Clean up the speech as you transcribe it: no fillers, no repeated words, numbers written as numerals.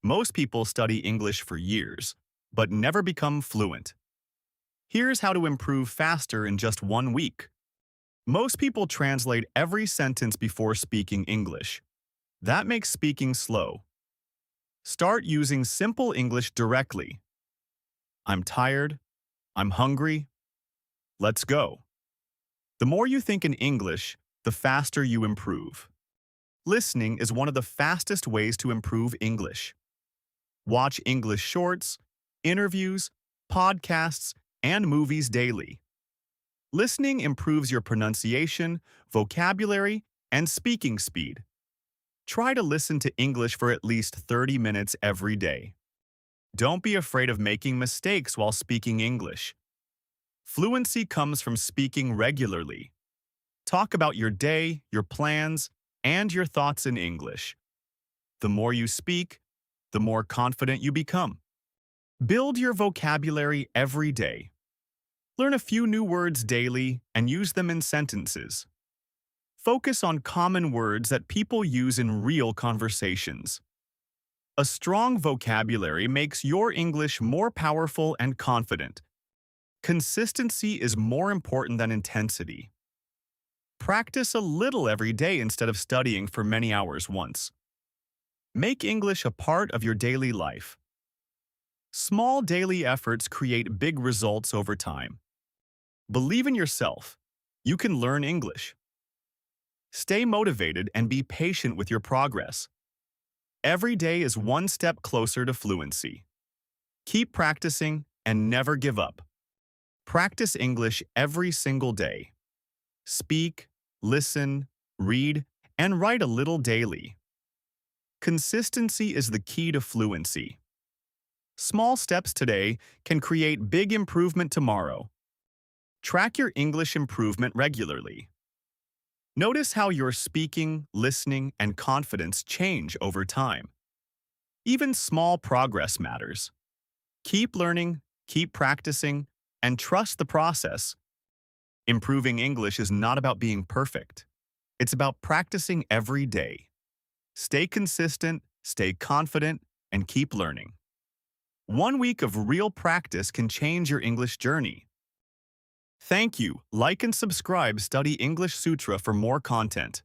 Most people study English for years, but never become fluent. Here's how to improve faster in just 1 week. Most people translate every sentence before speaking English. That makes speaking slow. Start using simple English directly. I'm tired. I'm hungry. Let's go. The more you think in English, the faster you improve. Listening is one of the fastest ways to improve English. Watch English shorts, interviews, podcasts, and movies daily. Listening improves your pronunciation, vocabulary, and speaking speed. Try to listen to English for at least 30 minutes every day. Don't be afraid of making mistakes while speaking English. Fluency comes from speaking regularly. Talk about your day, your plans, and your thoughts in English. The more you speak, the more confident you become. Build your vocabulary every day. Learn a few new words daily and use them in sentences. Focus on common words that people use in real conversations. A strong vocabulary makes your English more powerful and confident. Consistency is more important than intensity. Practice a little every day instead of studying for many hours once. Make English a part of your daily life. Small daily efforts create big results over time. Believe in yourself. You can learn English. Stay motivated and be patient with your progress. Every day is one step closer to fluency. Keep practicing and never give up. Practice English every single day. Speak, listen, read, and write a little daily. Consistency is the key to fluency. Small steps today can create big improvement tomorrow. Track your English improvement regularly. Notice how your speaking, listening, and confidence change over time. Even small progress matters. Keep learning, keep practicing, and trust the process. Improving English is not about being perfect. It's about practicing every day. Stay consistent, stay confident, and keep learning. 1 week of real practice can change your English journey. Thank you. Like and subscribe Study English Sutra for more content.